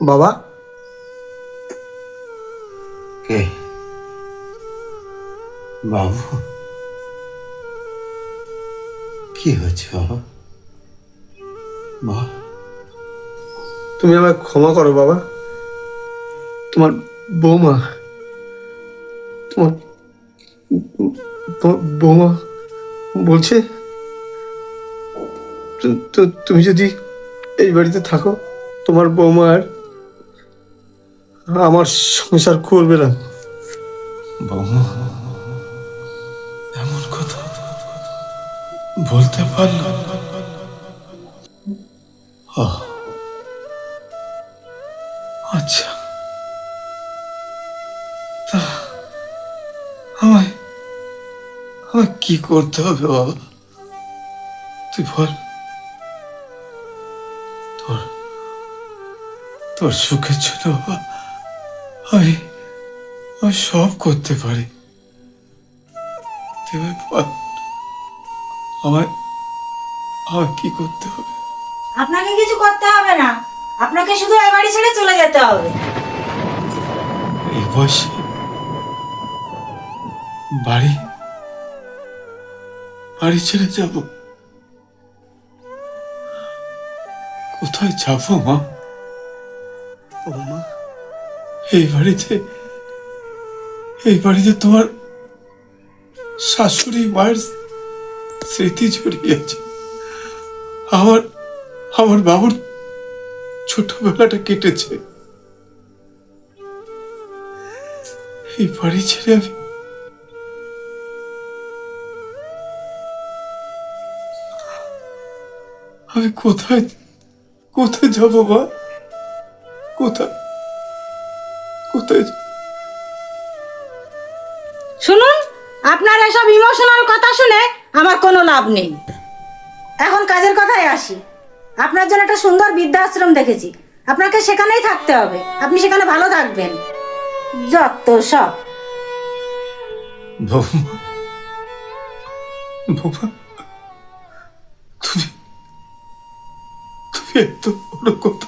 বাবা, কে? বাবু, কি হয়েছে বাবা? বল। তুমি আমায় ক্ষমা করো বাবা। তোমার বৌমা, তোমার বৌমা বলছে তুমি যদি এই বাড়িতে থাকো, তোমার বৌমা আর আমার সংসার করবে না। বৌমা এমন কথা বলতে পারল? ও আচ্ছা, তা আমায় আমায় কি করতে হবে বাবা? তুই বল। তোর তোর সুখের জন্য বাবা আমি আমি সব করতে পারি। তুই আমায় বল, আমায় আমায় কি করতে হবে? আপনাকে কিছু করতে হবে না, আপনাকে শুধু এই বাড়ি ছেড়ে চলে যেতে হবে। এই বয়সে বাড়ি বাড়ি ছেড়ে যাব? কোথায় যাবো মা? বৌমা, এই বাড়িতে এই বাড়িতে তোমার শাশুড়ি মায়ের স্মৃতি জড়িয়ে আছে। আমার আমার বাবুর ছোটবেলাটা কেটেছে। এই বাড়ি ছেড়ে আমি কোথায় কোথায় যাবো মা? কোথায় কোথায় শুনুন, আপনার এসব ইমোশনাল কথা শুনে আমার কোনো লাভ নেই। এখন কাজের কথায় আসি। আপনার জন্য একটা সুন্দর বৃদ্ধাশ্রম দেখেছি, আপনাকে সেখানেই থাকতে হবে। আপনি সেখানে ভালো থাকবেন। যত সব। বৌমা, বৌমা, তুমি তুমি এত বড় কথা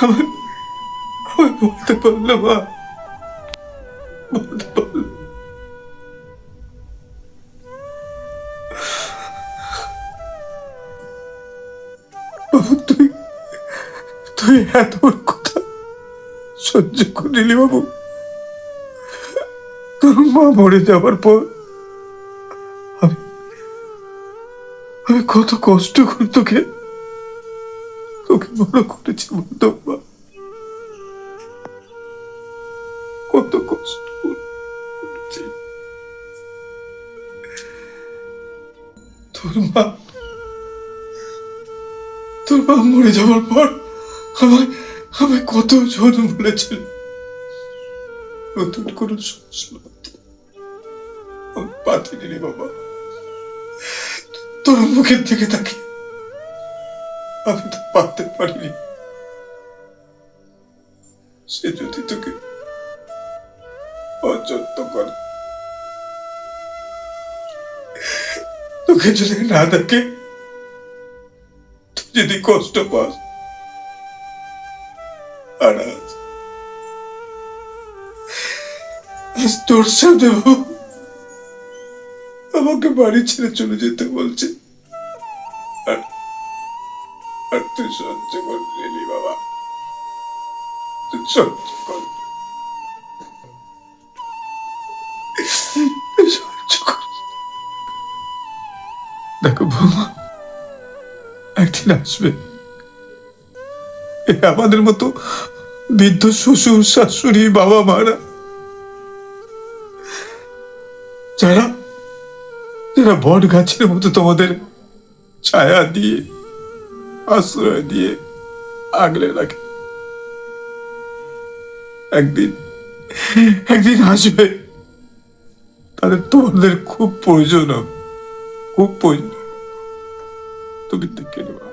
আমায় আমায় বলতে পারলে মা? বলতে পারলে? বাবু, তুই তুই এত বড় কথা সহ্য করিলি বাবু? তোর মা মরে যাবার পর আমি আমি কত কষ্ট করে তোকে তোকে বড় করেছি বলতো মা। কত কষ্ট করেছি। তোর মা তোর মা মরে যাওয়ার পর আমায় আমায় কত জন বলেছিল নতুন কোনো সংসার আমি পাতিনি রে বাবা। তোর মুখের দিকে তাকিয়ে আমি তো পারতে পারিনি। সে যদি তোকে অযত্ন করে, তোকে যদি না দেখে, তুই যদি কষ্ট পাস, আর আজ তোর সাথে আমাকে বাড়ি ছেড়ে চলে যেতে বলছে, আর আর তুই সহ্য করলি বাবা? তুই সহ্য কর, তুই সহ্য কর। দেখো বৌমা, একদিন আসবে আমাদের মতো বৃদ্ধ শ্বশুর শাশুড়ি বাবা মারা, যারা যারা বট গাছের মতো তোমাদের ছায়া দিয়ে আশ্রয় দিয়ে আগলে রাখে। একদিন একদিন আসবে, তাদের তোমাদের খুব প্রয়োজন হবে, খুব প্রয়োজন। তুমি দেখে নেবা,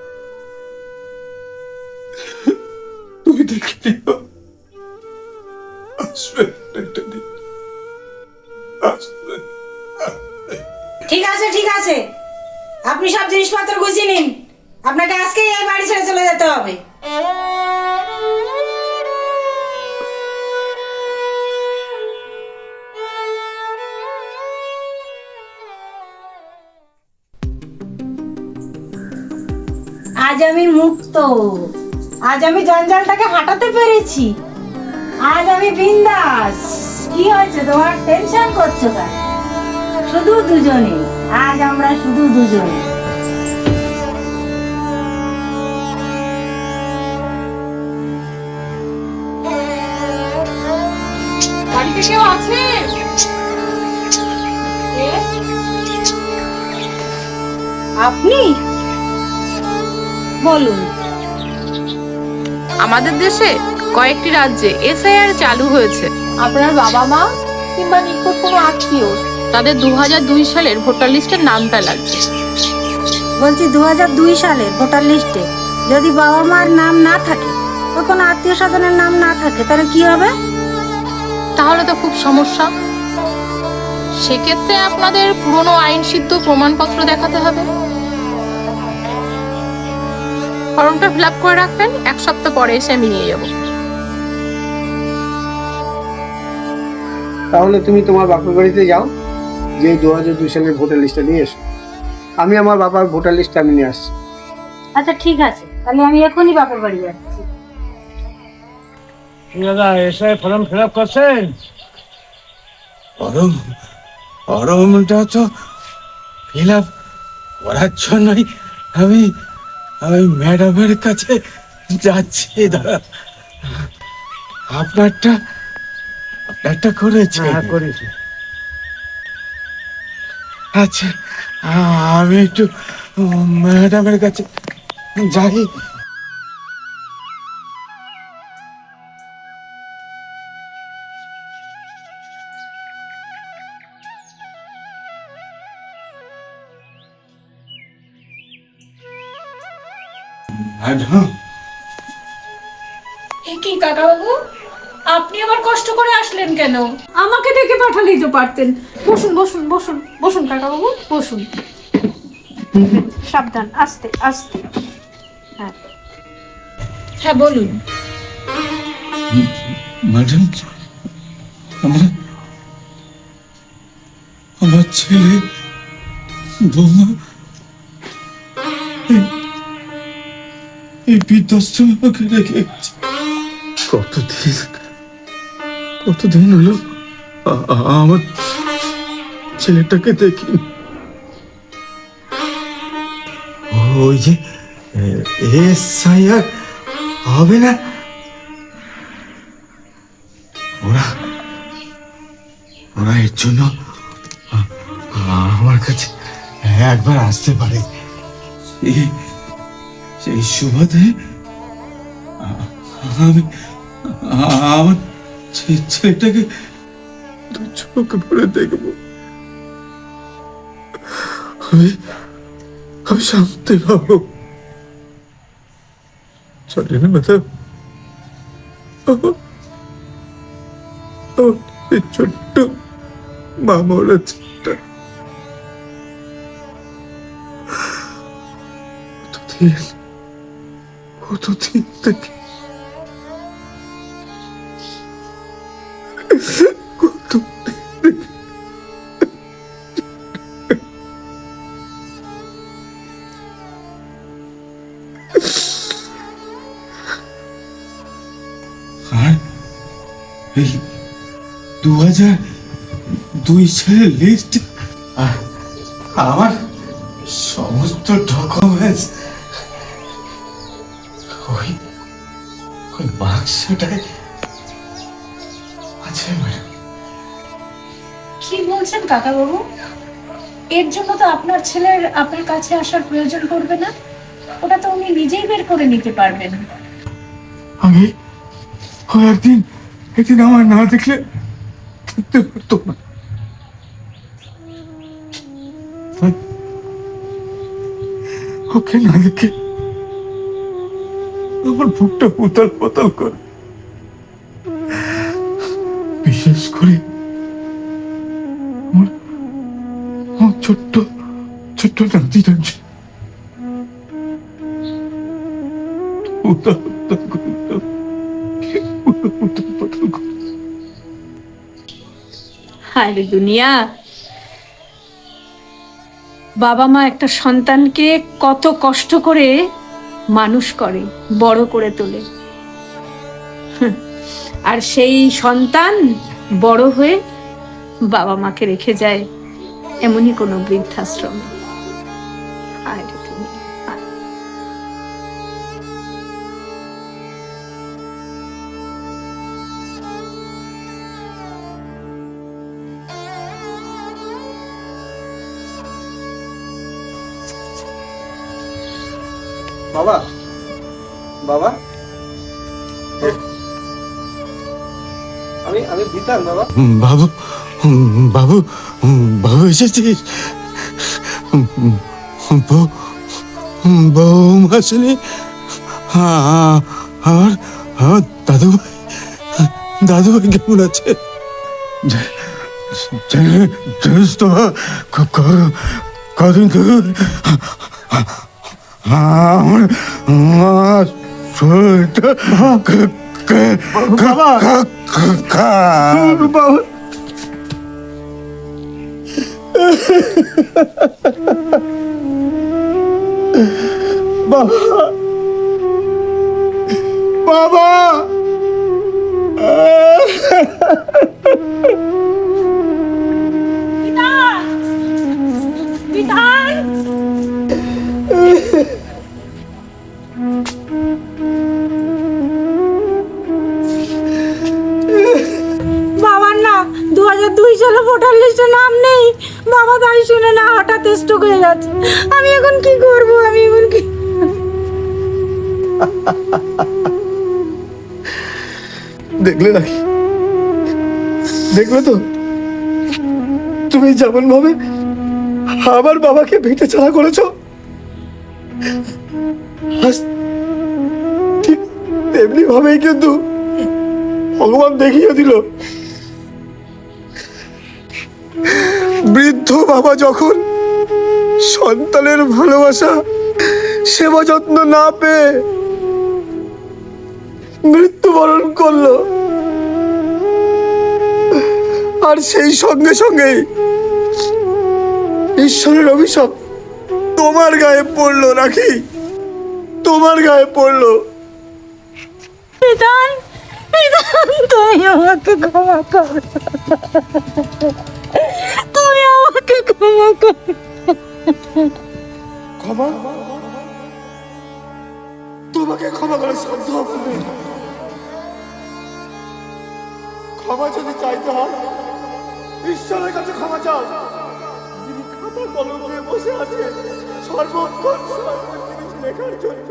তুমি দেখে নিও। আসবে একটা দিন, আসবে। ঠিক আছে, ঠিক আছে, আপনি সব জিনিসপত্র গুছিয়ে নিন। আপনাকে আজকেই এই বাড়ি ছেড়ে চলে যেতে হবে। আজ আমি মুক্ত, আজ আমি জঞ্জালটাকে হাঁটাতে পেরেছি, আজ আমি বিন্দাস। কি হয়েছে তোমার, টেনশন করছো কেন? শুধু দুজনে, আজ আমরা শুধু দুজনে। বাড়িতে কেউ আছে? কে? আপনি বলুন। আমাদের দেশে কয়েকটি রাজ্যে এসআইআর চালু হয়েছে। আপনার বাবা মা কিংবা নিকট কোনো আত্মীয় তাদের 2002 সালের ভোটার লিস্টের নামটা লাগবে। বলছি 2002 সালে ভোটার লিস্টে যদি বাবা মার নাম না থাকে বা কোনো আত্মীয় স্বজনের নাম না থাকে, তাহলে কি হবে? তাহলে তো খুব সমস্যা। সেক্ষেত্রে আপনাদের পুরনো আইন সিদ্ধ প্রমাণপত্র দেখাতে হবে। ফর্মটা ফিল আপ করে রাখবেন, 1 সপ্তাহ পরে এসে আমি নিয়ে যাব। তাহলে তুমি তোমার বাপের বাড়িতে যাও, যে 2002 সালের ভোটার লিস্টটা নিয়ে এসো। আমি আমার বাবার ভোটার লিস্ট আমি নিয়ে আসছি। আচ্ছা ঠিক আছে, তাহলে আমি এখনই বাপের বাড়ি যাচ্ছি। দাদা এসে ফর্ম ফিল আপ করছেন? ফর্মটা তো ফিল আপ করার জন্যই আমি আমি ম্যাডামের কাছে যাচ্ছি দাদা। আপনারটা করেছে? হ্যাঁ করেছি। আচ্ছা, আমি একটু ম্যাডামের কাছে যাই। ম্যাডাম, কি কাকা বাবু, আপনি আবার কষ্ট করে আসলেন কেন? আমাকে ডেকে পাঠালেই তো পারতেন। বসুন বসুন বসুন বসুন কাকা বাবু, বসুন। সাবধান, আস্তে আস্তে। হ্যাঁ হ্যাঁ বলুন। ম্যাডাম, আমার ছেলে বৌমা এই বৃদ্ধাশ্রমকে রেখে গেছে। কতদিন হলো আমার ছেলেটাকে দেখি। ওই যে এসআইআর হবে না, ওরা এর জন্য আমার কাছে একবার আসতে পারে। সেই সুবাদে আমি আমার ছেলেটাকে দু চোখ ভরে দেখবো। আমি শান্তি পাবো। চলে না ম্যাডাম, এই ছোট্ট মামরা ছেলেটা কতদিন থেকে আর এই 2002 সালের লিস্ট আর আমার সমস্ত ডকুমেন্টস ওই বাক্সটায় আছে ম্যাডাম। কি বলছেন কাকা বাবু? এর জন্য তো আপনার ছেলের আপনার কাছে আসার প্রয়োজন পড়বে না, ওটা তো উনি নিজেই বের করে নিতে পারবেন। আমি একদিন আমার না দেখলে থাকতে পারতো না। ওকে না দেখে আমার বুকটা উতাল পাতাল করে, বিশেষ করে আমার ছোট্ট নাতিটা হায় রে দুনিয়া, বাবা মা একটা সন্তানকে কত কষ্ট করে মানুষ করে, বড় করে তোলে, আর সেই সন্তান বড় হয়ে বাবা মাকে রেখে যায় এমনই কোনো বৃদ্ধাশ্রমে। হায় রে দুনিয়া। বাবা, বাবা, আমি বিতান বাবা। বাবু, বাবু, বাবু এসেছিস? বউ, বৌমা আসেনি? আমার আমার দাদুভাই, দাদুভাই কেমন আছে? জানিস তো কদিন ধরে আমার আমার শরীরটা বাবা, বাবা, বাবার না 2002 সালে ভোটার লিস্টে নাম নেই। বাবা তাই শুনে না হঠাৎ স্ট্রোক হয়ে যাচ্ছে। আমি এখন কি করব? আমি এখন কি? দেখলে নাকি? দেখলে তো তুমি যেমন ভাবে আমার বাবাকে ভিটে ছাড়া করেছো, আজ ঠিক তেমনি ভাবেই কিন্তু ভগবান দেখিয়ে দিল। বৃদ্ধ বাবা যখন সন্তানের ভালোবাসা, সেবা যত্ন না পেয়ে মৃত্যুবরণ করলো, আর সেই সঙ্গে সঙ্গেই ঈশ্বরের অভিশাপ তোমার গায়ে পড়লো নাকি? তোমার গায়ে পড়লো। বিধান, বিধান, তুমি আমাকে ক্ষমা করো। তুমি আমাকে ক্ষমা করো। ক্ষমা? তোমাকে ক্ষমা করা সম্ভব নয়। ক্ষমা যদি চাইতে হয়, ঈশ্বরের কাছে ক্ষমা চাও, যিনি খাতা কলম নিয়ে বসে আছে সর্বক্ষণ সর্বজিনিস লেখার জন্য।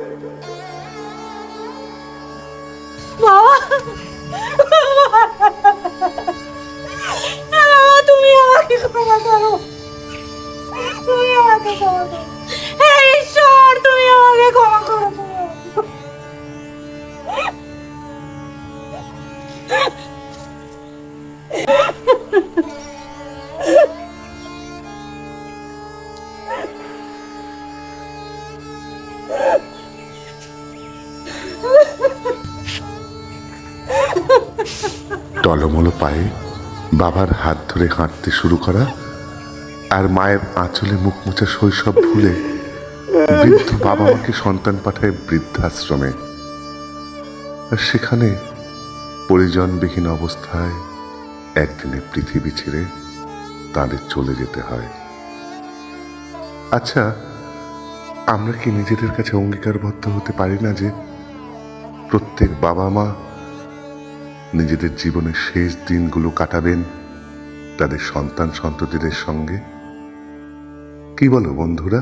বাবা, বাবা, তুমি আমাকে ক্ষমা করো। তুমি আমাকে ক্ষমা করো। হে ঈশ্বর, তুমি আমাকে ক্ষমা করো। টলমলো পায়ে বাবার হাত ধরে হাঁটতে শুরু করা, আর মায়ের আঁচলে মুখ মোছা শৈশব ভুলে বৃদ্ধ বাবা মাকে সন্তান পাঠায় বৃদ্ধাশ্রমে, আর সেখানে পরিজনবিহীন অবস্থায় একদিনে পৃথিবী ছেড়ে তাদের চলে যেতে হয়। আচ্ছা, আমরা কি নিজেদের কাছে অঙ্গীকারবদ্ধ হতে পারি না যে প্রত্যেক বাবা মা নিজেদের জীবনের শেষ দিনগুলো কাটাবেন তাদের সন্তান সন্ততিদের সঙ্গে? কি বলো বন্ধুরা?